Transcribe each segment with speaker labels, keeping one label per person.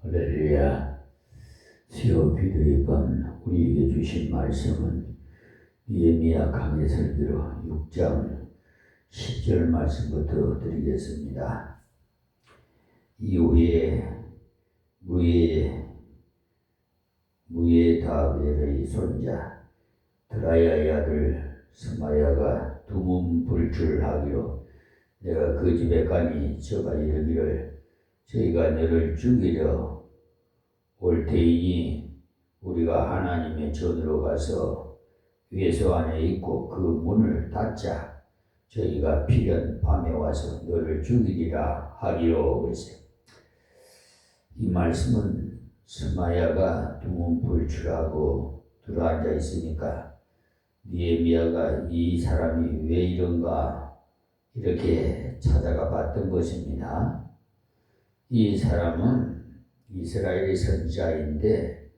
Speaker 1: 할렐루야. 수요 기도의 밤 우리에게 주신 말씀은 느헤미야 강해 설교로 6장 10절 말씀부터 드리겠습니다. 이후에 무에다벨의 손자 드라야의 아들 스마야가 두문불출하기로 내가 그 집에 가니 저가 이르기를 저희가 너를 죽이려 올 테이니 우리가 하나님의 전으로 가서 외소 안에 있고 그 문을 닫자. 저희가 필연 밤에 와서 너를 죽이리라 하기로 그랬어요. 이 말씀은 스마야가 두문불출하고 들어앉아 있으니까 느헤미야가 이 사람이 왜 이런가 이렇게 찾아가 봤던 것입니다. 이 사람은 이스라엘의 선지자인데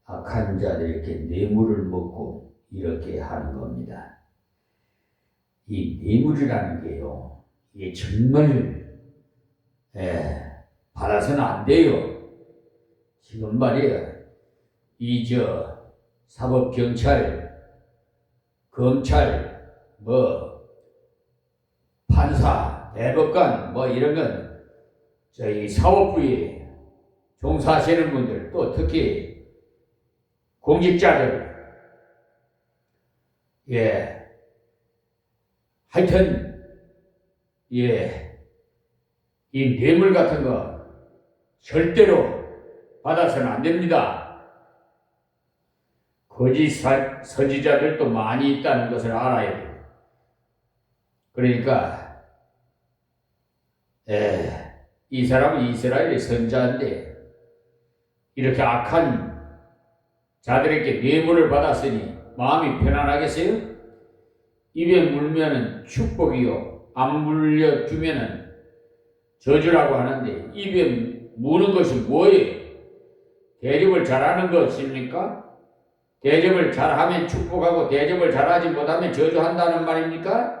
Speaker 1: 악한 자들에게 뇌물을 먹고 이렇게 하는 겁니다. 이 뇌물이라는 게요, 이게 정말 받아서는 안 돼요. 지금 말이에요. 사법경찰, 검찰, 판사, 대법관 이런 건 저희 사법부에 종사하시는 분들, 또 특히 공직자들, 하여튼 이 뇌물 같은 거 절대로 받아서는 안 됩니다. 거짓 선지자들도 많이 있다는 것을 알아야 돼요. 그러니까 이 사람은 이스라엘의 선지자인데 이렇게 악한 자들에게 뇌물을 받았으니 마음이 편안하겠어요? 입에 물면은 축복이요, 안 물려주면은 저주라고 하는데 입에 무는 것이 뭐예요? 대접을 잘하는 것입니까? 대접을 잘하면 축복하고 대접을 잘하지 못하면 저주한다는 말입니까?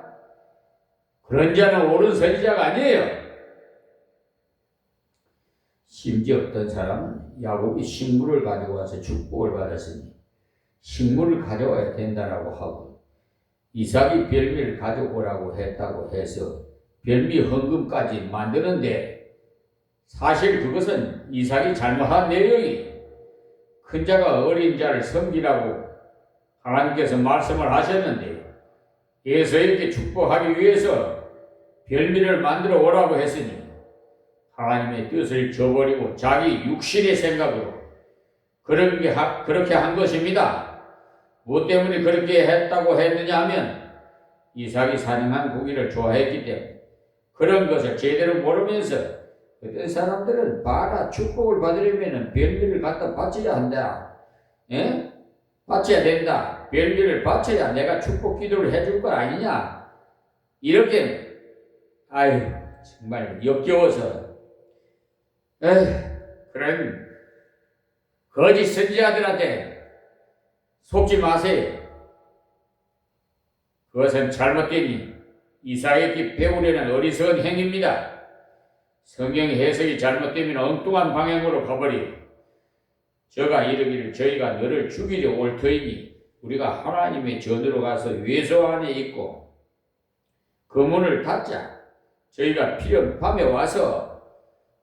Speaker 1: 그런 자는 옳은 선지자가 아니에요. 심지어 어떤 사람은 야곱이 식물을 가져와서 축복을 받았으니 식물을 가져와야 된다라고 하고, 이삭이 별미를 가져오라고 했다고 해서 별미 헌금까지 만드는데 사실 그것은 이삭이 잘못한 내용이, 큰 자가 어린 자를 섬기라고 하나님께서 말씀을 하셨는데 에서에게 축복하기 위해서 별미를 만들어 오라고 했으니 하나님의 뜻을 저버리고 자기 육신의 생각으로 그렇게 한 것입니다. 뭐 때문에 그렇게 했다고 했느냐 하면 이삭이 사냥한 고기를 좋아했기 때문에, 그런 것을 제대로 모르면서 어떤 사람들은 봐라, 축복을 받으려면 별미를 갖다 바쳐야 한다. 바쳐야 된다. 별미를 바쳐야 내가 축복 기도를 해줄 거 아니냐. 이렇게 정말 역겨워서 그런 거짓 선지자들한테 속지 마세요. 그것은 잘못되니 이삭에게 배우려는 어리석은 행위입니다. 성경 해석이 잘못되면 엉뚱한 방향으로 가버려. 저가 이르기를 저희가 너를 죽이려 올 터이니 우리가 하나님의 전으로 가서 외소 안에 있고 그 문을 닫자. 저희가 필연 밤에 와서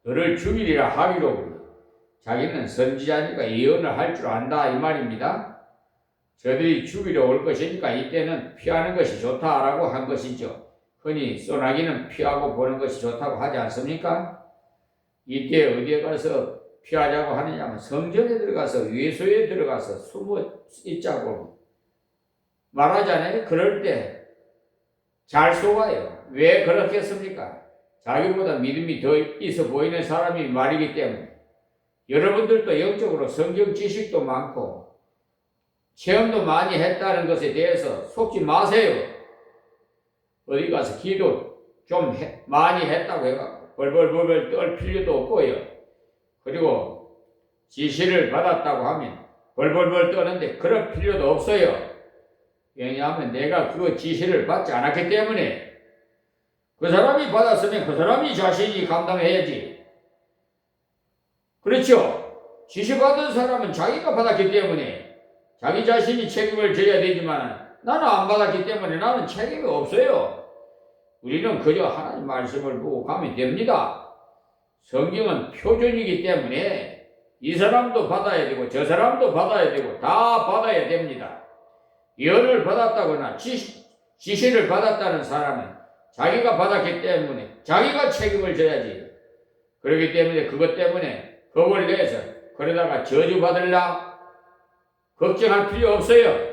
Speaker 1: 너를 죽이리라 하기로. 자기는 선지자니까 예언을 할 줄 안다 이 말입니다. 저들이 죽이려 올 것이니까 이때는 피하는 것이 좋다라고 한 것이죠. 흔히 소나기는 피하고 보는 것이 좋다고 하지 않습니까? 이때 어디에 가서 피하자고 하느냐면 성전에 들어가서 외소에 들어가서 숨어 있자고 말하잖아요. 그럴 때 잘 속아요. 왜 그렇겠습니까? 자기보다 믿음이 더 있어 보이는 사람이 말이기 때문에. 여러분들도 영적으로 성경 지식도 많고 체험도 많이 했다는 것에 대해서 속지 마세요. 어디 가서 기도 좀 많이 했다고 해갖고 벌벌벌벌 떨 필요도 없고요. 그리고 지시를 받았다고 하면 벌벌벌 떠는데 그럴 필요도 없어요. 왜냐하면 내가 그 지시를 받지 않았기 때문에. 그 사람이 받았으면 그 사람이 자신이 감당해야지. 그렇죠. 지시받은 사람은 자기가 받았기 때문에 자기 자신이 책임을 져야 되지만 나는 안 받았기 때문에 나는 책임이 없어요. 우리는 그저 하나님 말씀을 보고 가면 됩니다. 성경은 표준이기 때문에 이 사람도 받아야 되고 저 사람도 받아야 되고 다 받아야 됩니다. 예언을 받았다거나 지시를 받았다는 사람은 자기가 받았기 때문에 자기가 책임을 져야지. 그렇기 때문에 그것 때문에 겁을 내서 그러다가 저주받을라 걱정할 필요 없어요.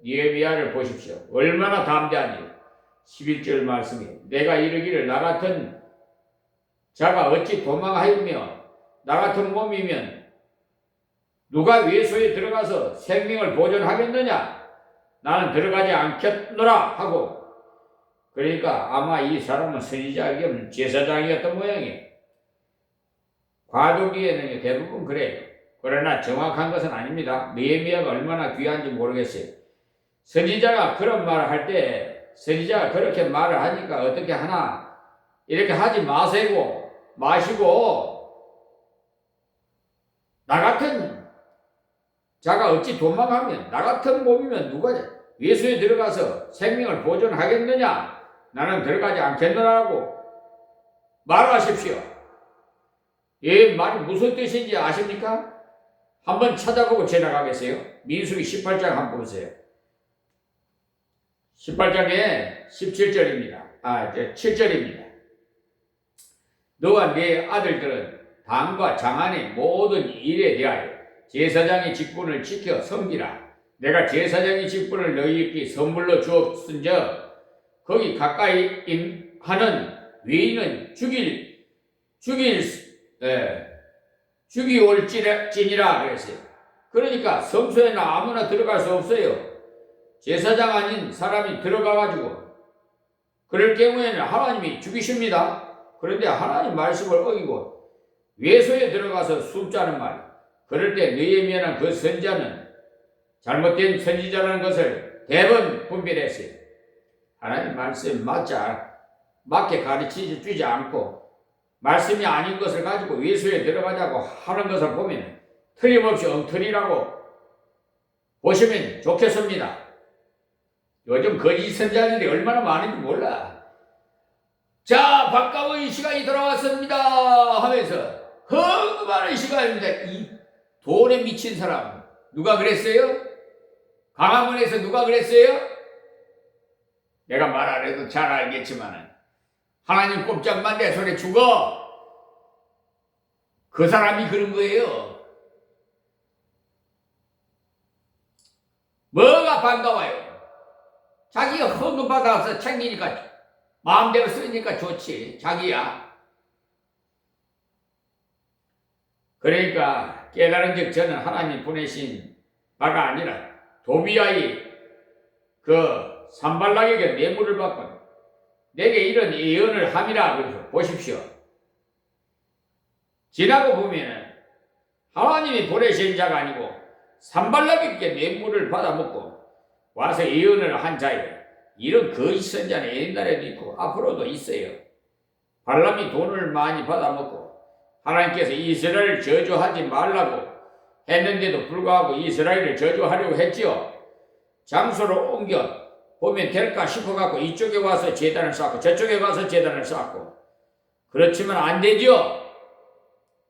Speaker 1: 느헤미야를 보십시오. 얼마나 담대한지. 11절 말씀에 내가 이르기를 나 같은 자가 어찌 도망하였며 나 같은 몸이면 누가 외소에 들어가서 생명을 보존하겠느냐? 나는 들어가지 않겠노라 하고. 그러니까 아마 이 사람은 선지자이면 제사장이었던 모양이에요. 과도기에는 대부분 그래요. 그러나 정확한 것은 아닙니다. 느헤미야가 얼마나 귀한지 모르겠어요. 선지자가 그런 말을 할 때 선지자가 그렇게 말을 하니까 어떻게 하나 이렇게 하지 마시고 나 같은 자가 어찌 도망하면 나 같은 몸이면 누가 예수에 들어가서 생명을 보존하겠느냐? 나는 들어가지 않겠노라고 말하십시오. 이 말이 무슨 뜻인지 아십니까? 한번 찾아보고 지나가겠어요? 민수기 18장 한번 보세요. 18장에 17절입니다. 7절입니다. 너와 네 아들들은 당과 장안의 모든 일에 대하여 제사장의 직분을 지켜 섬기라. 내가 제사장의 직분을 너희에게 선물로 주었은즉 거기 가까이 하는 외인은 죽이올지니라 그랬어요. 그러니까 성소에는 아무나 들어갈 수 없어요. 제사장 아닌 사람이 들어가가지고 그럴 경우에는 하나님이 죽이십니다. 그런데 하나님 말씀을 어기고 외소에 들어가서 숨자는 말. 그럴 때 느헤미야는 그 선자는 잘못된 선지자라는 것을 대번 분별했어요. 하나님 말씀 맞게 가르치지 주지 않고 말씀이 아닌 것을 가지고 외소에 들어가자고 하는 것을 보면 틀림없이 엉터리라고 보시면 좋겠습니다. 요즘 거짓 선자들이 얼마나 많은지 몰라. 자, 박가모의 시간이 돌아왔습니다 하면서 많은 시간입니다. 이 돈에 미친 사람 누가 그랬어요? 강화문에서 누가 그랬어요? 내가 말 안 해도 잘 알겠지만 하나님 꼼짝만 내 손에 죽어. 그 사람이 그런 거예요. 뭐가 반가워요? 자기가 헌금 받아서 챙기니까 마음대로 쓰니까 좋지. 자기야. 그러니까 깨달은 즉 저는 하나님 보내신 바가 아니라 도비아의 그 산발락에게 뇌물을 받고 내게 이런 예언을 함이라. 그래서 보십시오. 지나고 보면은 하나님이 보내신 자가 아니고 산발락에게 뇌물을 받아먹고 와서 예언을 한 자예요. 이런 거짓 선자는 옛날에도 있고 앞으로도 있어요. 발람이 돈을 많이 받아먹고 하나님께서 이스라엘을 저주하지 말라고 했는데도 불구하고 이스라엘을 저주하려고 했지요. 장소를 옮겨 보면 될까 싶어갖고 이쪽에 와서 제단을 쌓고 저쪽에 가서 제단을 쌓고 그렇지만 안 되죠.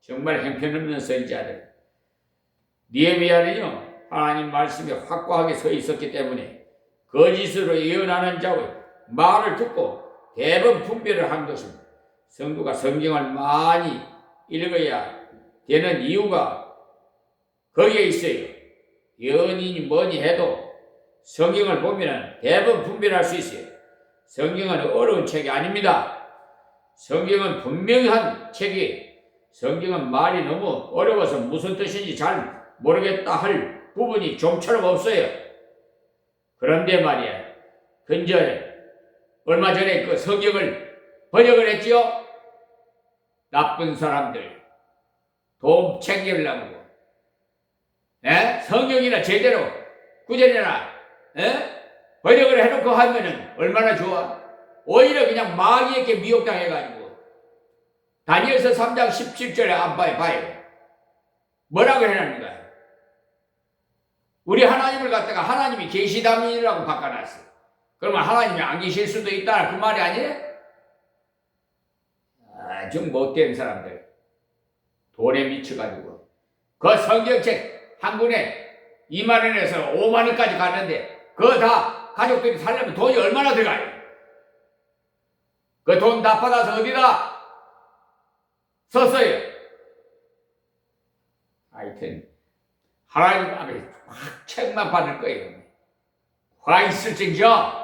Speaker 1: 정말 형편없는 선지자들. 느헤미야는요 하나님 말씀이 확고하게 서 있었기 때문에 거짓으로 예언하는 자의 말을 듣고 대번 분별을 한 것입니다. 성도가 성경을 많이 읽어야 되는 이유가 거기에 있어요. 예언이니 뭐니 해도 성경을 보면 대번 분별할 수 있어요. 성경은 어려운 책이 아닙니다. 성경은 분명한 책이에요. 성경은 말이 너무 어려워서 무슨 뜻인지 잘 모르겠다 할 부분이 좀처럼 없어요. 그런데 말이야, 얼마 전에 그 성경을 번역을 했지요? 나쁜 사람들, 돈 챙기려고. 성경이나 제대로 구절이나 번역을 해놓고 하면은 얼마나 좋아? 오히려 그냥 마귀에게 미혹당해가지고 다니엘서 3장 17절에 한번 봐요. 뭐라고 해놨는가? 우리 하나님을 갖다가 하나님이 계시다민이라고 바꿔놨어요. 그러면 하나님이 안 계실 수도 있다 그 말이 아니에요? 아주 못된 사람들 돈에 미쳐가지고 그 성경책 한 권에 2만 원에서 5만 원까지 갔는데 그거 다 가족들이 살려면 돈이 얼마나 들어가요? 그 돈 다 받아서 어디다 썼어요? 하여튼 하나님 앞에 확 책만 받을 거예요. 화 있을진저.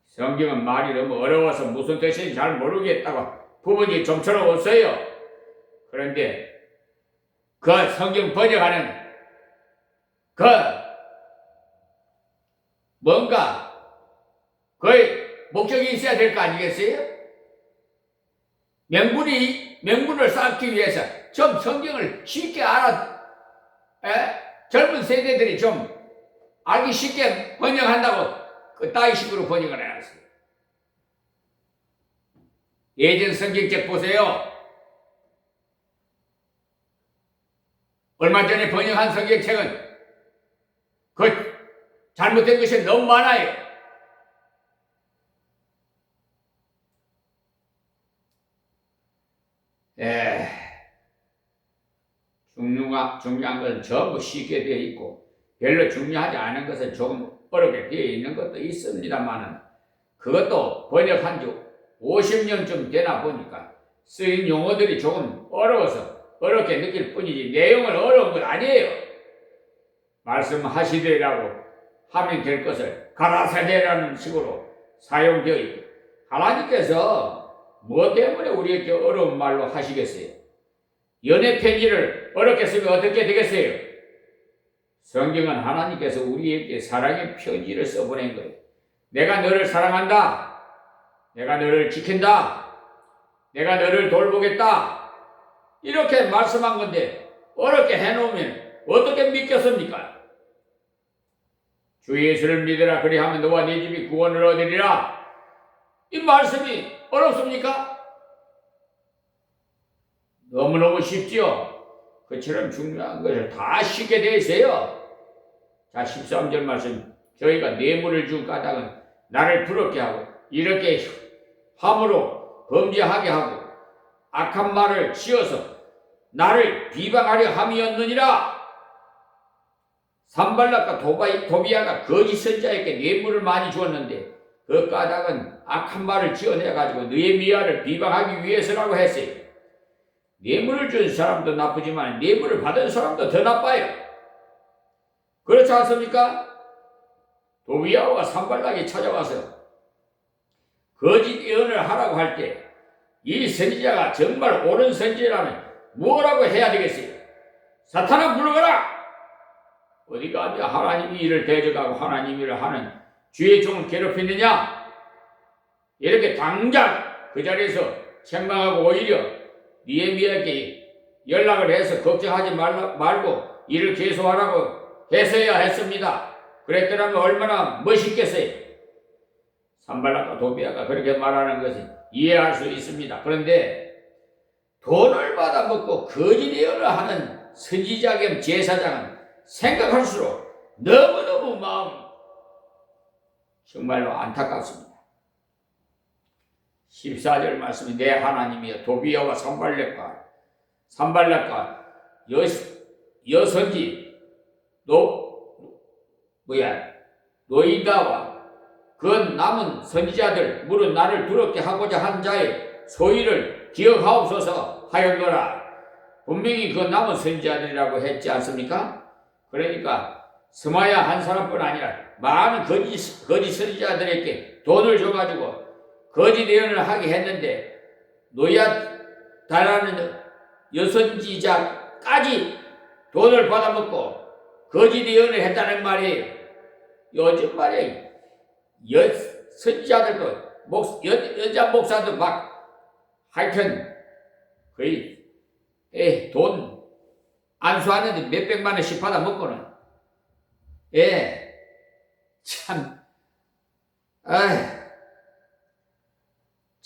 Speaker 1: 성경은 말이 너무 어려워서 무슨 뜻인지 잘 모르겠다고 부분이 좀처럼 없어요. 그런데 그 성경 번역하는 그 뭔가 거의 목적이 있어야 될 거 아니겠어요? 명분을 쌓기 위해서 좀 성경을 쉽게 젊은 세대들이 좀 알기 쉽게 번역한다고 그 따위식으로 번역을 해놨어요. 예전 성경책 보세요. 얼마 전에 번역한 성경책은 그 잘못된 것이 너무 많아요. 중요한 것은 전부 쉽게 되어 있고 별로 중요하지 않은 것은 조금 어렵게 되어 있는 것도 있습니다만 그것도 번역한 지 50년쯤 되나 보니까 쓰인 용어들이 조금 어려워서 어렵게 느낄 뿐이지 내용은 어려운 건 아니에요. 말씀하시되라고 하면 될 것을 가라사대라는 식으로 사용되어 있고 하나님께서 무엇 때문에 우리에게 어려운 말로 하시겠어요? 연애 편지를 어렵게 쓰면 어떻게 되겠어요? 성경은 하나님께서 우리에게 사랑의 편지를 써보낸 거예요. 내가 너를 사랑한다. 내가 너를 지킨다. 내가 너를 돌보겠다. 이렇게 말씀한 건데 어렵게 해놓으면 어떻게 믿겠습니까? 주 예수를 믿으라 그리하면 너와 네 집이 구원을 얻으리라. 이 말씀이 어렵습니까? 너무너무 쉽지요. 그처럼 중요한 것을 다 쉽게 되어 있어요. 자, 13절 말씀. 저희가 뇌물을 준 까닭은 나를 부럽게 하고 이렇게 함으로 범죄하게 하고 악한 말을 지어서 나를 비방하려 함이었느니라. 산발락과 도비아가 거짓 선자에게 뇌물을 많이 주었는데 그 까닭은 악한 말을 지어내가지고 느헤미야를 비방하기 위해서라고 했어요. 뇌물을 준 사람도 나쁘지만 뇌물을 받은 사람도 더 나빠요. 그렇지 않습니까? 도비야와 산발락이 찾아와서 거짓 예언을 하라고 할 때 이 선지자가 정말 옳은 선지자라면 뭐라고 해야 되겠어요? 사탄아 물러가라! 어디가 하나님이 이를 대적하고 하나님이 일을 하는 주의 종을 괴롭히느냐? 이렇게 당장 그 자리에서 책망하고 오히려 느헤미야에게 연락을 해서 걱정하지 말고 일을 계속하라고 했어야 했습니다. 그랬더라면 얼마나 멋있겠어요. 산발락과 도비아가 그렇게 말하는 것은 이해할 수 있습니다. 그런데 돈을 받아먹고 거짓 예언을 하는 선지자 겸 제사장은 생각할수록 너무너무 마음 정말로 안타깝습니다. 14절 말씀이 내 하나님이여 도비야와 산발락과 여선지 노이다와 그 남은 선지자들 무릇 나를 두렵게 하고자 한 자의 소위를 기억하옵소서 하였노라. 분명히 그 남은 선지자들이라고 했지 않습니까? 그러니까 스마야 한 사람뿐 아니라 많은 거짓 선지자들에게 돈을 줘가지고 거짓 예언을 하게 했는데 노야다라는 여선지자까지 돈을 받아먹고 거짓 예언을 했다는 말이에요. 요즘 말이에요. 선지자들도 여자 목사도 막 하여튼 거의 돈 안수하는데 몇백만 원씩 받아먹고는 참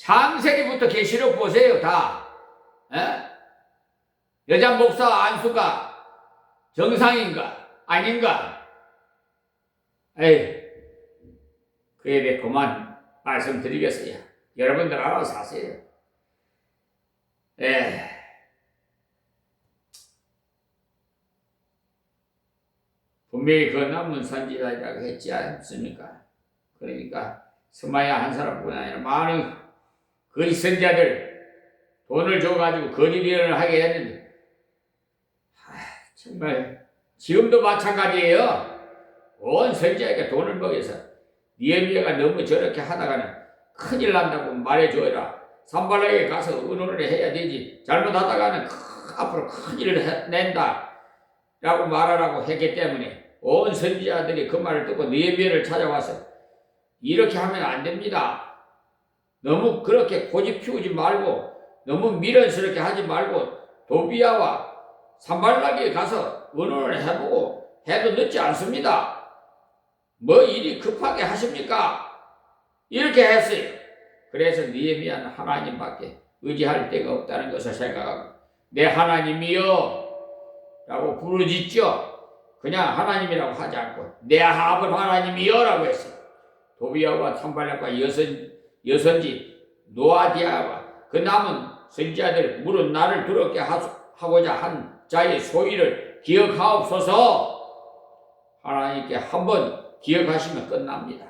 Speaker 1: 창세기부터 계시록 보세요. 다. 여자 목사 안수가 정상인가 아닌가? 에이, 그에 대해 그만 말씀드리겠어요. 여러분들 알아서 하세요. 분명히 그 남은 선지자라고 했지 않습니까? 그러니까 스마야 한 사람뿐 아니라 많은 거짓 선지자들 돈을 줘가지고 거짓 예언을 하게 했는데, 정말 지금도 마찬가지예요. 온 선지자에게 돈을 먹여서 니에미야가 너무 저렇게 하다가는 큰일 난다고 말해줘라. 산발락에 가서 의논을 해야 되지. 잘못하다가는 앞으로 큰일을 낸다 라고 말하라고 했기 때문에 온 선지자들이 그 말을 듣고 느헤미야를 찾아와서 이렇게 하면 안 됩니다. 너무 그렇게 고집 피우지 말고 너무 미련스럽게 하지 말고 도비야와 산발락에 가서 의논을 해보고 해도 늦지 않습니다. 뭐 일이 급하게 하십니까? 이렇게 했어요. 그래서 느헤미야는 하나님밖에 의지할 데가 없다는 것을 생각하고 내 하나님이여 라고 부르짖죠. 그냥 하나님이라고 하지 않고 내 아버지 하나님이여 라고 했어요. 도비야와 산발락과 여선지 노아디아와 그 남은 선지자들 물은 나를 두렵게 하고자 한 자의 소위를 기억하옵소서. 하나님께 한번 기억하시면 끝납니다.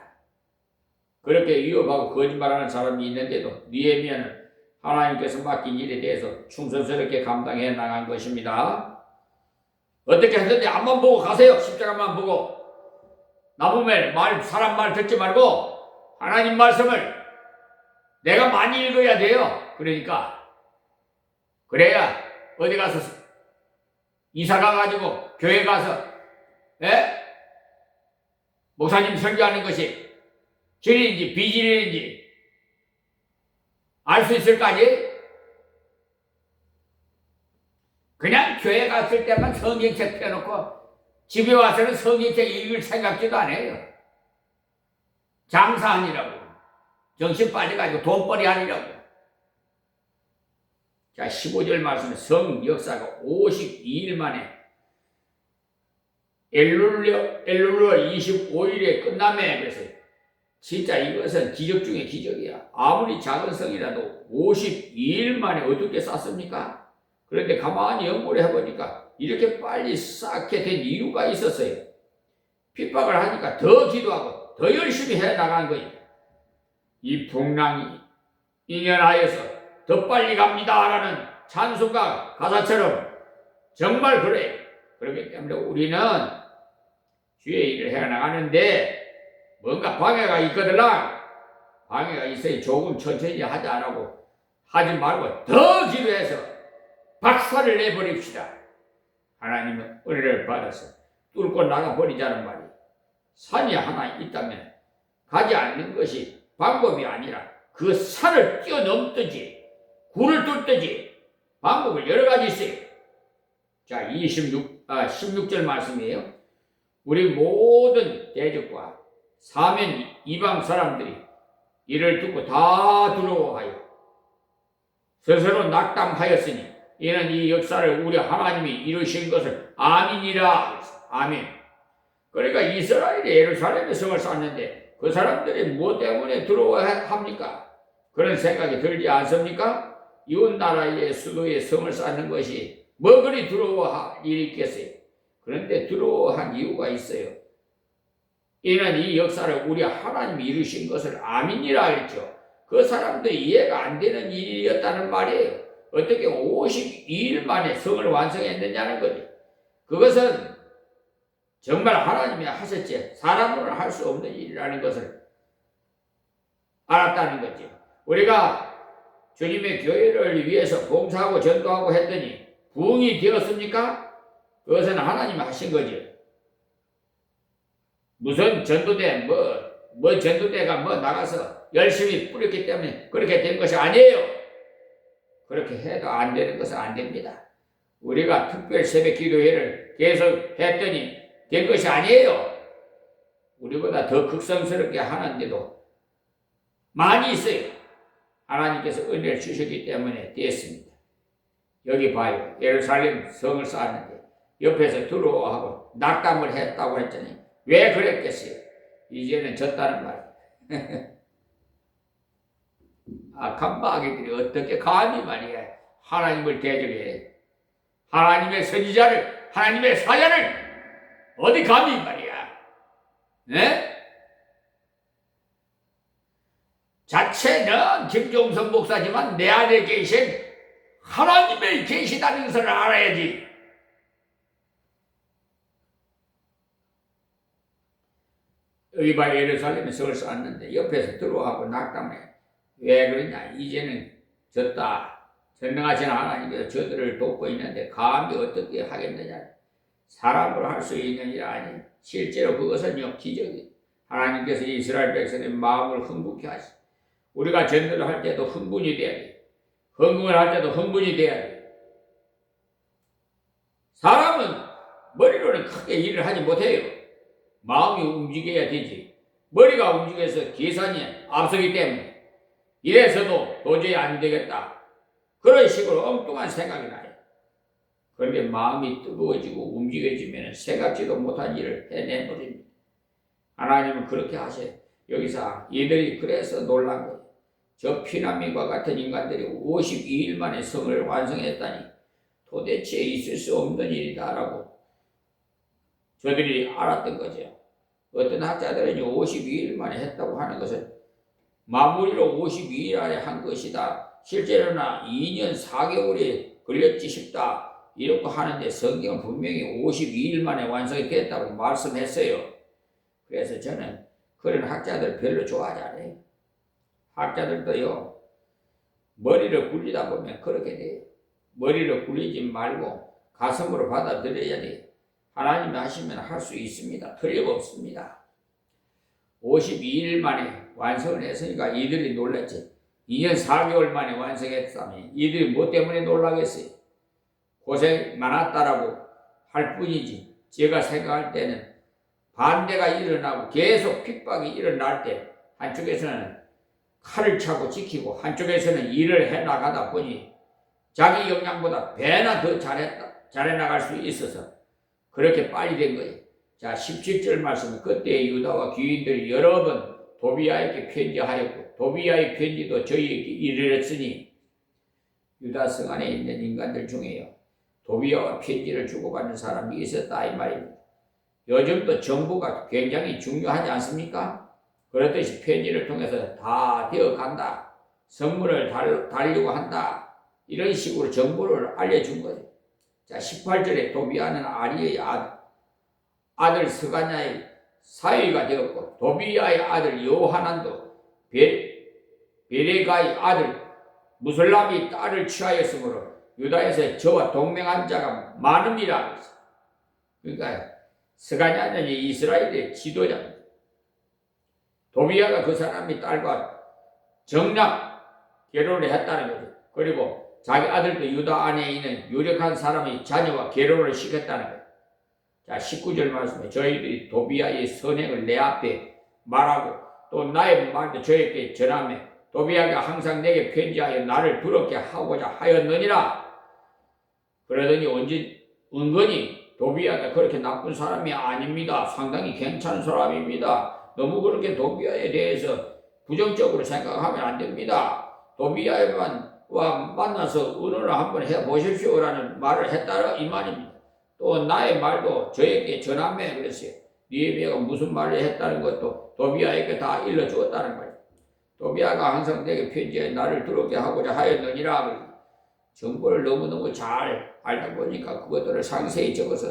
Speaker 1: 그렇게 위협하고 거짓말하는 사람이 있는데도 느헤미야는 하나님께서 맡긴 일에 대해서 충성스럽게 감당해 나간 것입니다. 어떻게 했는데 앞만 보고 가세요. 십자가만 보고. 남의 사람 말 듣지 말고 하나님 말씀을 내가 많이 읽어야 돼요. 그러니까 그래야 어디 가서 이사 가가지고 교회 가서 목사님 설교하는 것이 진리인지 비진리인지 알 수 있을까지? 그냥 교회 갔을 때만 성경책 펴놓고 집에 와서는 성경책 읽을 생각지도 안 해요. 장사하니라고. 정신 빠져가지고 돈벌이 하니라고. 자, 15절 말씀에 성 역사가 52일 만에 엘룰월 25일에 끝나매. 그래서 진짜 이것은 기적 중에 기적이야. 아무리 작은 성이라도 52일 만에 어떻게 쌓습니까? 그런데 가만히 연구를 해보니까 이렇게 빨리 쌓게 된 이유가 있었어요. 핍박을 하니까 더 기도하고 더 열심히 해나가는 거예요. 이 풍랑이 인연하여서 더 빨리 갑니다 라는 찬송가 가사처럼 정말 그래요. 그렇기 때문에 우리는 주의 일을 해나가는데 뭔가 방해가 있거든요. 방해가 있어야 조금 천천히 하자라고 하지 말고 더 기도해서 박살을 내버립시다. 하나님은 은혜를 받아서 뚫고 나가버리자는 말이 산이 하나 있다면 가지 않는 것이 방법이 아니라 그 산을 뛰어넘든지 굴을 뚫든지 방법을 여러 가지 있어요. 자, 16절 말씀이에요. 우리 모든 대적과 사면 이방 사람들이 이를 듣고 다 두려워하여 스스로 낙담하였으니 이는 이 역사를 우리 하나님이 이루신 것을 아민이라. 아멘. 그러니까 이스라엘이 예루살렘에 성을 쌓는데 그 사람들이 뭐 때문에 두려워합니까? 그런 생각이 들지 않습니까? 이웃 나라의 수도에 성을 쌓는 것이 뭐 그리 두려워할 일이 있겠어요? 그런데 두려워한 이유가 있어요. 이는 이 역사를 우리 하나님이 이루신 것을 아민이라 했죠. 그 사람들이 이해가 안 되는 일이었다는 말이에요. 어떻게 52일 만에 성을 완성했느냐는 거죠. 그것은 정말 하나님이 하셨지 사람으로는 할 수 없는 일이라는 것을 알았다는 거죠. 우리가 주님의 교회를 위해서 봉사하고 전도하고 했더니 부흥이 되었습니까? 그것은 하나님이 하신 거죠. 무슨 전도대 뭐 전도대가 나가서 열심히 뿌렸기 때문에 그렇게 된 것이 아니에요. 그렇게 해도 안 되는 것은 안 됩니다. 우리가 특별 새벽 기도회를 계속 했더니 된 것이 아니에요. 우리보다 더 극성스럽게 하는데도 많이 있어요. 하나님께서 은혜를 주셨기 때문에 됐습니다. 여기 봐요. 예루살렘 성을 쌓았는데 옆에서 들어와 하고 낙담을 했다고 했더니 왜 그랬겠어요? 이제는 졌다는 말. 악한 마귀들이 어떻게 감히 말이야 하나님을 대적해. 하나님의 선지자를, 하나님의 사자를 어디 감히 말이야. 네? 자체는 김종선 목사지만 내 안에 계신 하나님의 계시다는 것을 알아야지. 여기 봐 예루살렘에 성을 쌓았는데 옆에서 들어와고 낙담해. 왜 그러냐? 이제는 졌다. 전능하신 하나님께서 저들을 돕고 있는데 감히 어떻게 하겠느냐? 사람으로 할 수 있는 일 아니. 실제로 그것은요 기적이. 하나님께서 이스라엘 백성의 마음을 흥분케 하시. 우리가 전도를 할 때도 흥분이 돼야 돼. 헌금을 할 때도 흥분이 돼야 돼. 사람은 머리로는 크게 일을 하지 못해요. 마음이 움직여야 되지. 머리가 움직여서 계산이 앞서기 때문에 이래서도 도저히 안 되겠다. 그런 식으로 엉뚱한 생각이 나요. 그런데 마음이 뜨거워지고 움직여지면 생각지도 못한 일을 해내버립니다. 하나님은 그렇게 하셔요. 여기서 이들이 그래서 놀란 거예요. 저 피난민과 같은 인간들이 52일 만에 성을 완성했다니 도대체 있을 수 없는 일이다라고 저들이 알았던 거죠. 어떤 학자들은 52일 만에 했다고 하는 것은 마무리로 52일 안에 한 것이다. 실제로는 2년 4개월이 걸렸지 싶다. 이렇게 하는데 성경은 분명히 52일 만에 완성이 됐다고 말씀했어요. 그래서 저는 그런 학자들 별로 좋아하지 않아요. 학자들도요, 머리를 굴리다 보면 그렇게 돼요. 머리를 굴리지 말고 가슴으로 받아들여야 돼요. 하나님이 하시면 할 수 있습니다. 틀림없습니다. 52일 만에 완성을 했으니까 이들이 놀랐지. 2년 4개월 만에 완성했다면 이들이 뭐 때문에 놀라겠어요? 고생 많았다라고 할 뿐이지. 제가 생각할 때는 반대가 일어나고 계속 핍박이 일어날 때 한쪽에서는 칼을 차고 지키고 한쪽에서는 일을 해나가다 보니 자기 역량보다 배나 더 잘해 나갈 수 있어서 그렇게 빨리 된 거예요. 자, 17절 말씀은 그때 유다와 귀인들이 여러 번 도비아에게 편지하였고 도비아의 편지도 저희에게 이르렀으니 유다 성 안에 있는 인간들 중에요 도비아와 편지를 주고받는 사람이 있었다 이 말입니다. 요즘도 정부가 굉장히 중요하지 않습니까? 그렇듯이 편지를 통해서 다 되어간다. 선물을 달려고 한다. 이런 식으로 정보를 알려준 거죠. 자, 18절에 도비아는 아리의 아들 스가냐의 사위가 되었고 도비아의 아들 요하난도 베레가의 아들 무슬람이 딸을 취하였으므로 유다에서 저와 동맹한 자가 많음이라. 그러니까 스가냐는 이스라엘의 지도자입니다. 도비아가 그 사람이 딸과 정략 결혼을 했다는 거죠. 그리고 자기 아들도 유다 안에 있는 유력한 사람의 자녀와 결혼을 시켰다는 거예요. 자, 19절 말씀에 저희들이 도비아의 선행을 내 앞에 말하고 또 나의 말도 저에게 전하며 도비아가 항상 내게 편지하여 나를 부럽게 하고자 하였느니라. 그러더니 은근히 도비아가 그렇게 나쁜 사람이 아닙니다. 상당히 괜찮은 사람입니다. 너무 그렇게 도비아에 대해서 부정적으로 생각하면 안 됩니다. 도비아에만 만나서 의논을 한번 해보십시오라는 말을 했다라 이 말입니다. 또 나의 말도 저에게 전하며 그랬어요. 니에미아가 무슨 말을 했다는 것도 도비아에게 다 일러주었다는 거예요. 도비아가 항상 내게 편지에 나를 들어오게 하고자 하였느니라. 정보를 너무너무 잘 알다 보니까 그것들을 상세히 적어서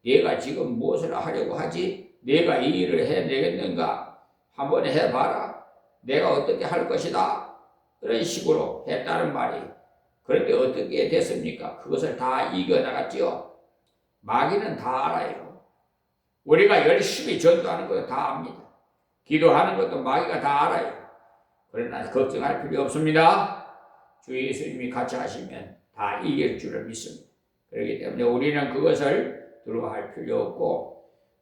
Speaker 1: 내가 지금 무엇을 하려고 하지? 내가 이 일을 해내겠는가? 한번 해봐라. 내가 어떻게 할 것이다. 그런 식으로 했다는 말이에요. 그런데 어떻게 됐습니까? 그것을 다 이겨나갔지요. 마귀는 다 알아요. 우리가 열심히 전도하는 것도 다 압니다. 기도하는 것도 마귀가 다 알아요. 그러나 걱정할 필요 없습니다. 주 예수님이 같이 하시면 다 이길 줄을 믿습니다. 그렇기 때문에 우리는 그것을 두려워할 필요 없고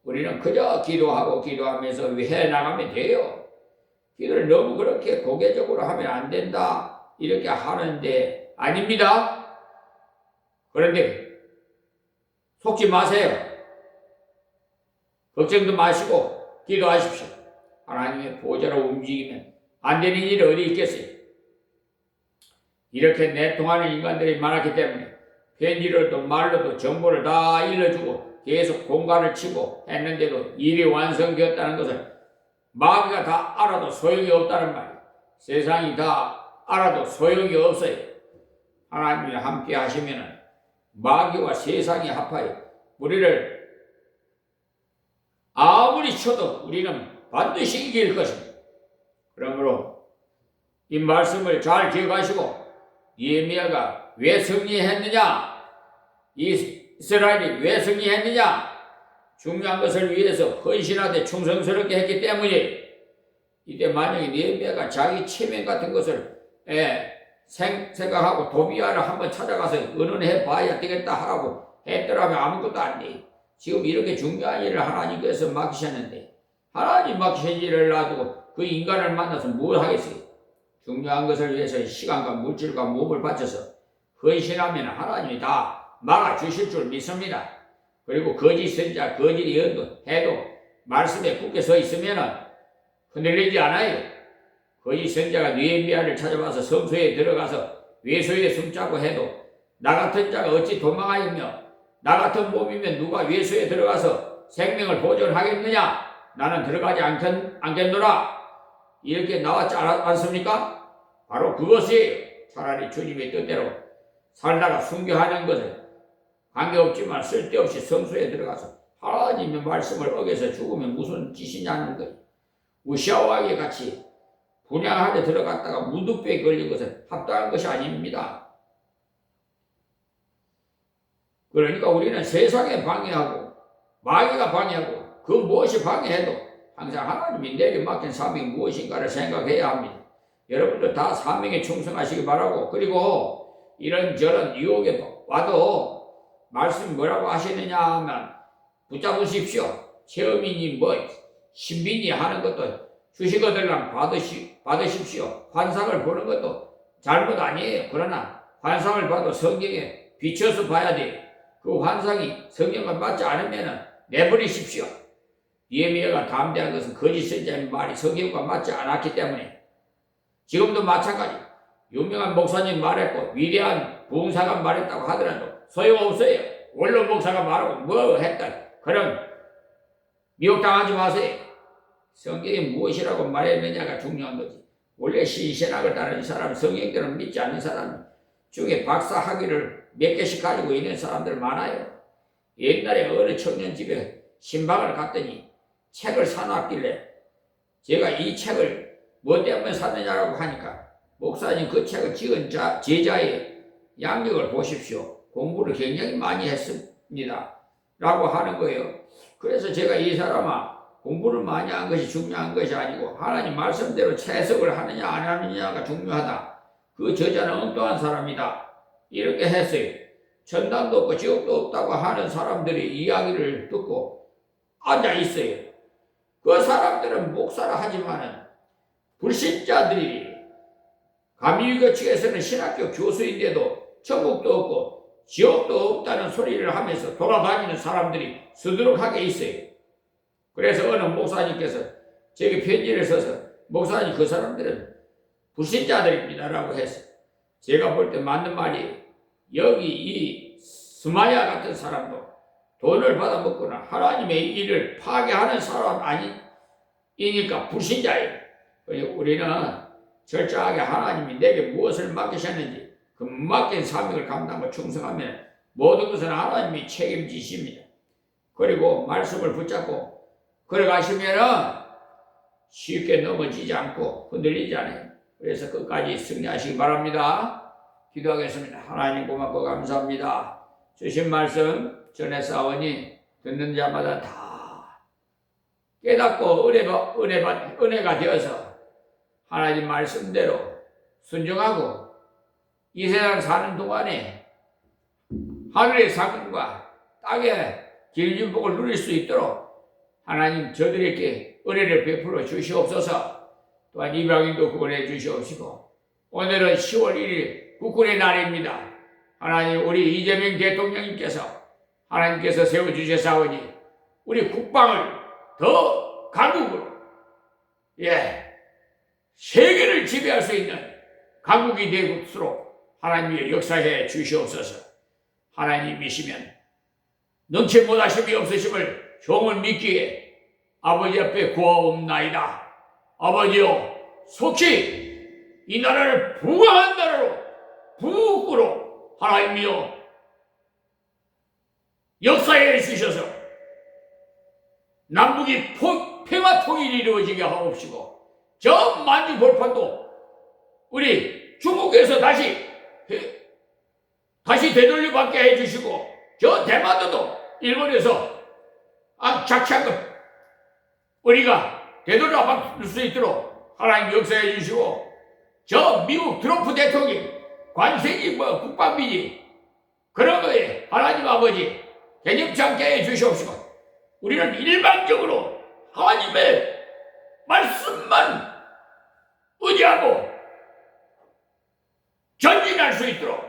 Speaker 1: 우리는 그저 기도하고 기도하면서 해나가면 돼요. 기도를 너무 그렇게 고개적으로 하면 안 된다 이렇게 하는데 아닙니다. 그런데 속지 마세요. 걱정도 마시고 기도하십시오. 하나님의 보좌로 움직이면 안 되는 일이 어디 있겠어요. 이렇게 내통하는 인간들이 많았기 때문에 편지로도 말로도 정보를 다 일러주고 계속 공간을 치고 했는데도 일이 완성되었다는 것을 마귀가 다 알아도 소용이 없다는 말이에요. 세상이 다 알아도 소용이 없어요. 하나님이 함께 하시면 마귀와 세상이 합하여 우리를 아무리 쳐도 우리는 반드시 이길 것입니다. 그러므로 이 말씀을 잘 기억하시고 예레미야가 왜 승리했느냐? 이스라엘이 왜 승리했느냐? 중요한 것을 위해서 헌신하되 충성스럽게 했기 때문에 이때 만약에 예레미야가 자기 체면 같은 것을 생각하고 도비아를 한번 찾아가서 의논해 봐야 되겠다 하고 했더라면 아무것도 안 돼. 지금 이렇게 중요한 일을 하나님께서 맡기셨는데 하나님 맡기신 일을 놔두고 그 인간을 만나서 뭘 하겠어요? 중요한 것을 위해서 시간과 물질과 몸을 바쳐서 헌신하면 하나님이 다 막아주실 줄 믿습니다. 그리고 거짓 선자, 거짓 예언도 해도 말씀에 굳게 서 있으면 흔들리지 않아요. 거짓 선자가 느헤미야를 찾아와서 성소에 들어가서 외소에 숨자고 해도 나 같은 자가 어찌 도망하였며 나 같은 몸이면 누가 외소에 들어가서 생명을 보존하겠느냐? 나는 들어가지 않겠노라. 이렇게 나왔지 않습니까? 바로 그것이에요. 차라리 주님의 뜻대로 살다가 순교하는 것을 관계없지만 쓸데없이 성소에 들어가서 하나님의 말씀을 어겨서 죽으면 무슨 짓이냐는 거예요. 우시아와에 같이 분양하게 들어갔다가 무뚝배에 걸린 것은 합당한 것이 아닙니다. 그러니까 우리는 세상에 방해하고 마귀가 방해하고 그 무엇이 방해해도 항상 하나님이 내게 맡긴 사명이 무엇인가를 생각해야 합니다. 여러분들 다 사명에 충성하시기 바라고, 그리고 이런저런 유혹에 와도 말씀이 뭐라고 하시느냐 하면 붙잡으십시오. 체험인이 신빈이 하는 것도 주시거들랑 받으십시오. 환상을 보는 것도 잘못 아니에요. 그러나 환상을 봐도 성경에 비춰서 봐야 돼요. 그 환상이 성경과 맞지 않으면 내버리십시오. 예레미야가 담대한 것은 거짓 선자의 말이 성경과 맞지 않았기 때문에 지금도 마찬가지. 유명한 목사님 말했고 위대한 부흥사가 말했다고 하더라도 소용없어요. 원로 목사가 말하고 뭐 했다. 그럼 미혹당하지 마세요. 성경이 무엇이라고 말했느냐가 중요한 거지. 원래 신신학을 따르는 사람, 성경대로 믿지 않는 사람 중에 박사 학위를 몇 개씩 가지고 있는 사람들 많아요. 옛날에 어느 청년 집에 신방을 갔더니 책을 사놨길래 제가 이 책을 뭐 때문에 샀느냐라고 하니까 목사님 그 책을 찍은 제자의 양력을 보십시오. 공부를 굉장히 많이 했습니다. 라고 하는 거예요. 그래서 제가 이 사람아, 공부를 많이 한 것이 중요한 것이 아니고 하나님 말씀대로 채석을 하느냐 안 하느냐가 중요하다. 그 저자는 엉뚱한 사람이다. 이렇게 했어요. 천당도 없고 지옥도 없다고 하는 사람들이 이야기를 듣고 앉아 있어요. 그 사람들은 목사라 하지만은 불신자들이 감리교 측에서는 신학교 교수인데도 천국도 없고 지옥도 없다는 소리를 하면서 돌아다니는 사람들이 수두룩하게 있어요. 그래서 어느 목사님께서 제게 편지를 써서 목사님 그 사람들은 불신자들입니다 라고 했어요. 제가 볼 때 맞는 말이에요. 여기 이 스마야 같은 사람도 돈을 받아먹거나 하나님의 일을 파괴하는 사람 아니니까 불신자예요. 우리는 철저하게 하나님이 내게 무엇을 맡기셨는지 그 맡긴 사명을 감당하고 충성하면 모든 것은 하나님이 책임지십니다. 그리고 말씀을 붙잡고 걸어가시면은 쉽게 넘어지지 않고 흔들리지 않아요. 그래서 끝까지 승리하시기 바랍니다. 기도하겠습니다. 하나님 고맙고 감사합니다. 주신 말씀 전에 싸우니 듣는 자마다 다 깨닫고 은혜가 되어서 하나님 말씀대로 순종하고 이 세상 사는 동안에 하늘의 상급과 땅의 길진 복을 누릴 수 있도록 하나님 저들에게 은혜를 베풀어 주시옵소서. 또한 이방인도 구원해 주시옵시고 오늘은 10월 1일 국군의 날입니다. 하나님 우리 이재명 대통령님께서 하나님께서 세워주셨사오니 우리 국방을 더 강국으로 세계를 지배할 수 있는 강국이 되도록 하나님이 역사해 주시옵소서. 하나님이시면 능치 못하심이 없으심을 종을 믿기에 아버지 앞에 구하옵나이다. 아버지여 속히 이 나라를 부강한 나라로 부국으로 하나님이여 역사해 주셔서 남북이 평화 통일이 이루어지게 하옵시고 저 만주 벌판도 우리 중국에서 다시 되돌려 받게 해주시고 저 대만도도 일본에서 착취한 것 우리가 되돌려 받을 수 있도록 하나님 역사해 주시고 저 미국 트럼프 대통령 관세기 국방비리 그런 거에 하나님 아버지 개념치 않게 해 주시옵시고 우리는 일방적으로 하나님의 말씀만 의지하고 전진할 수 있도록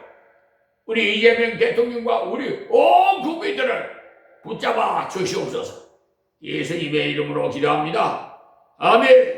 Speaker 1: 우리 이재명 대통령과 우리 온 국민들을 붙잡아 주시옵소서. 예수님의 이름으로 기도합니다. 아멘.